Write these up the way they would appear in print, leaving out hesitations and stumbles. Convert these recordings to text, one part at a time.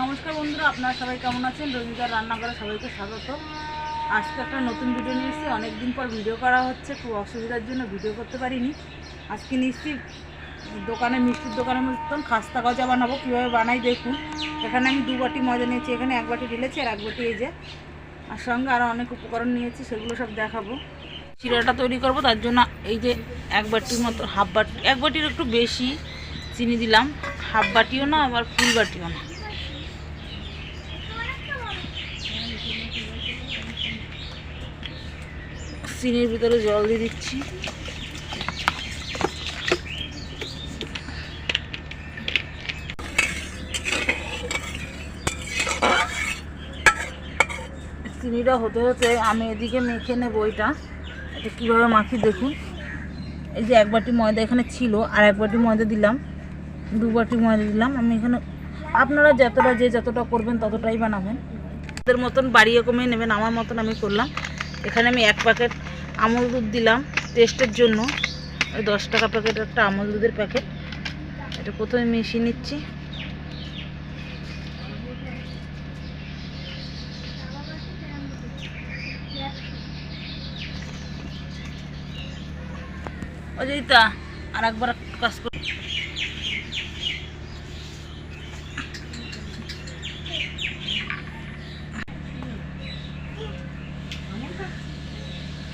নমস্কার বন্ধুরা, আপনারা সবাই কেমন আছেন? রঞ্জিতার রান্নাঘরে সবাইকে স্বাগত। আজকে একটা নতুন ভিডিও নিয়ে এসেছি। অনেকদিন পর ভিডিও করা হচ্ছে, খুব অসুবিধার জন্য ভিডিও করতে পারিনি। আজকে নিচ্ছি দোকানে, মিষ্টির দোকানের মতন খাস্তা গজা বানাবো। কীভাবে বানাই দেখুন। এখানে আমি 2 বাটি ময়দা নিয়েছি, এখানে 1 বাটি ঢেলেছি আর 1 বাটি এই যে, আর সঙ্গে আরও অনেক উপকরণ নিয়েছি, সেগুলো সব দেখাবো। চিড়াটা তৈরি করব, তার জন্য এই যে 1 বাটির মতো, হাফ বাটি, 1 বাটির একটু বেশি চিনি দিলাম। হাফ বাটিও না, আবার ফুল বাটিও না। চিনির ভিতরে জল দিয়ে দিচ্ছি। চিনিটা হতে হতে আমি এদিকে মেখে নেবো। এটা কীভাবে মাখি দেখুন। এই যে 1 বাটি ময়দা এখানে ছিল, আর 1 বাটি ময়দা দিলাম, 2 বাটি ময়দা দিলাম। আমি এখানে, আপনারা যতটা করবেন ততটাই বানাবেন, ওদের মতন বাড়িয়ে কমিয়ে নেবেন। আমার মতন আমি করলাম। এখানে আমি 1 প্যাকেট আমুল দুধ দিলাম টেস্টের জন্য। ওই 10 টাকা প্যাকেট একটা আমুল দুধের প্যাকেট। এটা প্রথমে মিশিয়ে নিচ্ছি। অজয়িতা, আর একবার কাজ কর।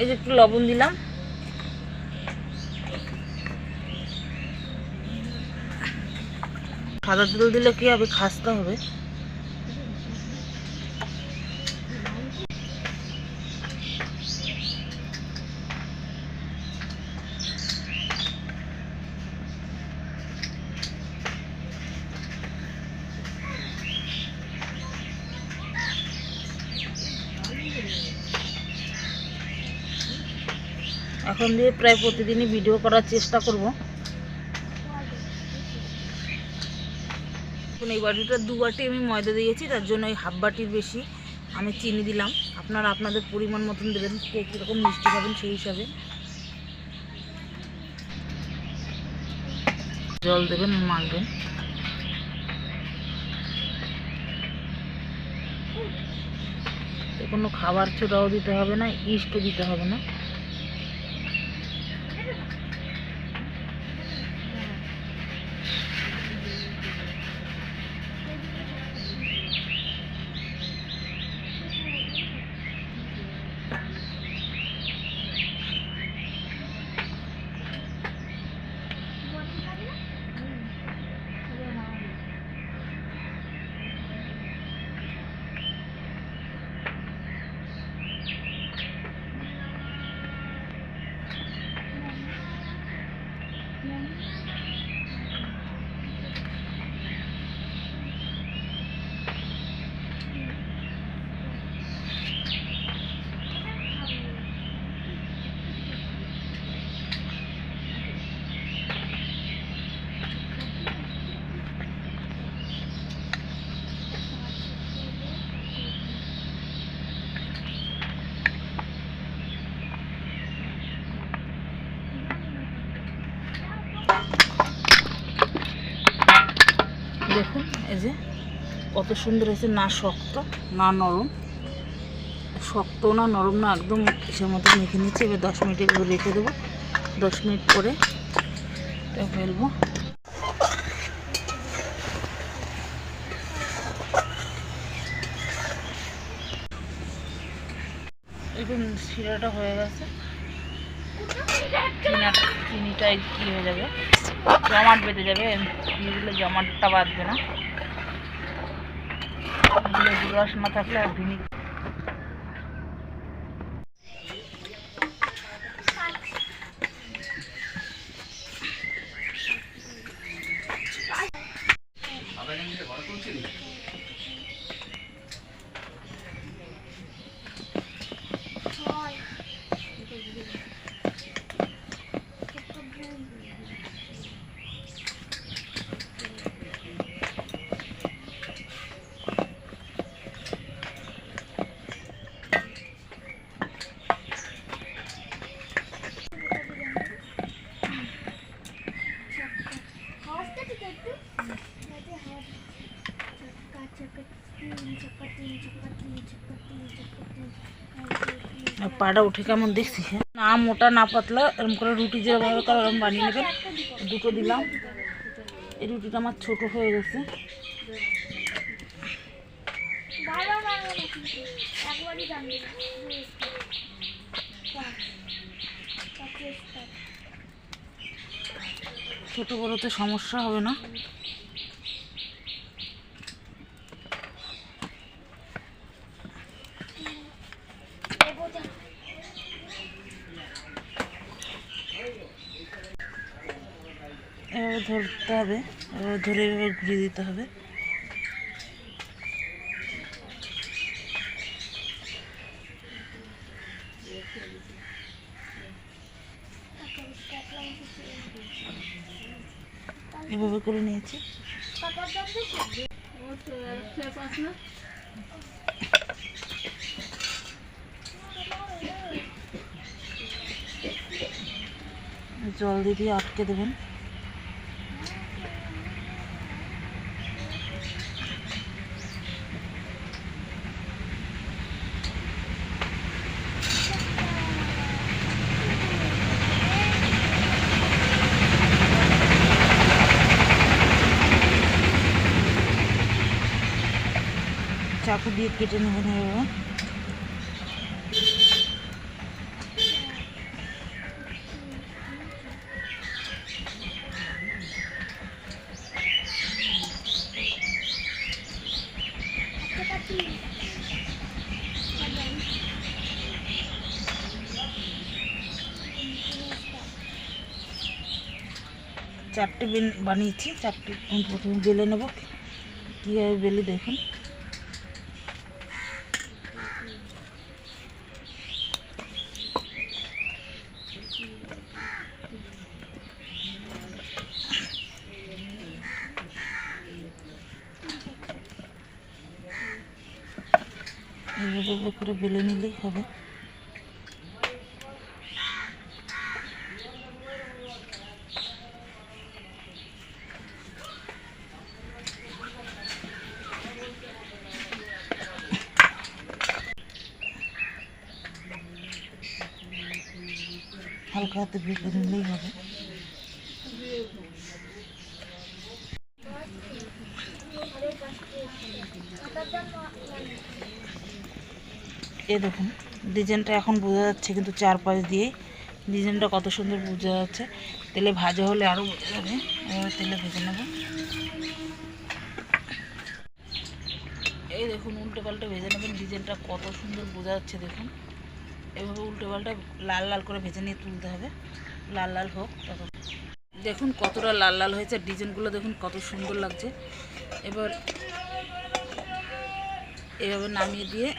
এই যে একটু লবণ দিলাম। সাদা তেল দিলে কি হবে, খাস্তা হবে। এখন দিয়ে প্রায় প্রতিদিনই ভিডিও করার চেষ্টা করব। এই বাটিটা 2 বাটি আমি ময়দা দিয়েছি, তার জন্য এই হাফ বাটির বেশি আমি চিনি দিলাম। আপনারা আপনাদের পরিমাণ মতন দেবেন, কে কীরকম মিষ্টি খাবেন সেই হিসাবে জল দেবেন, মাখবেন। কোনো খাবার ছোটাও দিতে হবে না, ইস্টও দিতে হবে না। দেখুন এই যে কত সুন্দর হয়েছে, না শক্ত না নরম, শক্ত না নরম না, একদম সে মতো মেখে নিচ্ছি। এবার 10 মিনিট এগুলো রেখে দেবো। 10 মিনিট পরে এটা ফেলবো। এখন শিরাটা হয়ে গেছে, চিনিটাই কি হয়ে যাবে, জমাট বেঁধে যাবে। দিয়ে দিলে জমাটটা বাঁধবে না, রস না থাকলে আর ভিনিগার। আর পাটা উঠে কেমন দেখছি, হ্যাঁ না মোটা না পাতলা, এরকম করে রুটি যেভাবে করে এরকম বানিয়ে নেবেন। দুটো দিলাম। এই রুটিটা আমার ছোট হয়ে গেছে। ছোট বড়তে সমস্যা হবে না। এভাবে ধরতে হবে, এভাবে ধরে এভাবে ঘুরিয়ে দিতে হবে। এভাবে করে নিয়েছি। জল দিয়ে আটকে দেবেন। চাকু দিয়ে কেটে নেবেন এভাবে। চারটে বানিয়েছি, চারটে প্রথমে বেলে নেব। কীভাবে বেলে দেখুন। এইভাবে করে বেলে নিলেই হবে। হালকা হাতে বেলে নিলেই হবে। এ দেখুন ডিজাইনটা এখন বোঝা যাচ্ছে, কিন্তু চারপাশ দিয়ে ডিজাইনটা কত সুন্দর বোঝা যাচ্ছে। তেলে ভাজা হলে আরও বোঝা যাবে। এভাবে তেলে ভেজে নেব। এই দেখুন উল্টে পাল্টে ভেজে নেবেন। ডিজাইনটা কত সুন্দর বোঝা যাচ্ছে দেখুন। এভাবে উল্টে পাল্টে লাল লাল করে ভেজে নিয়ে তুলতে হবে। লাল লাল হোক তত। দেখুন কতটা লাল লাল হয়েছে, ডিজাইনগুলো দেখুন কত সুন্দর লাগছে। এবার এভাবে নামিয়ে দিয়ে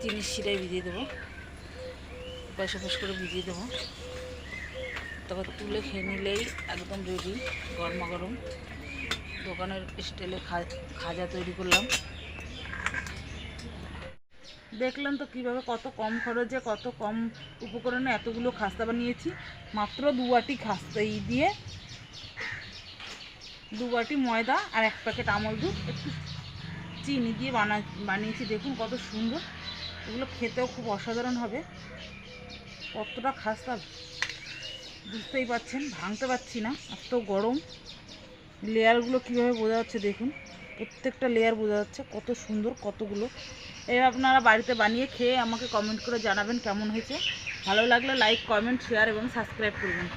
চিনির শিরায় ভিজিয়ে দেবো, পাশ করে ভিজিয়ে দেবো। তারপর তুলে খেয়ে নিলেই একদম রেডি, গরমা গরম দোকানের স্টাইলে খাজা তৈরি করলাম। দেখলাম তো কীভাবে কত কম খরচে কত কম উপকরণে এতগুলো খাস্তা বানিয়েছি। মাত্র 2 বাটি খাস্তা দিয়ে 2 বাটি ময়দা আর 1 প্যাকেট আমল দুধ একটু চিনি দিয়ে বানিয়েছি। দেখুন কত সুন্দর। এগুলো খেতেও খুব অসাধারণ হবে। কতটা খাস্তা বুঝতেই পারছেন, ভাঙতে পারছি না, এত গরম। লেয়ারগুলো কীভাবে বোঝা যাচ্ছে দেখুন, প্রত্যেকটা লেয়ার বোঝা যাচ্ছে কত সুন্দর কতগুলো। এই আপনারা বাড়িতে বানিয়ে খেয়ে আমাকে কমেন্ট করে জানাবেন কেমন হয়েছে। ভালো লাগলে লাইক, কমেন্ট, শেয়ার এবং সাবস্ক্রাইব করবেন।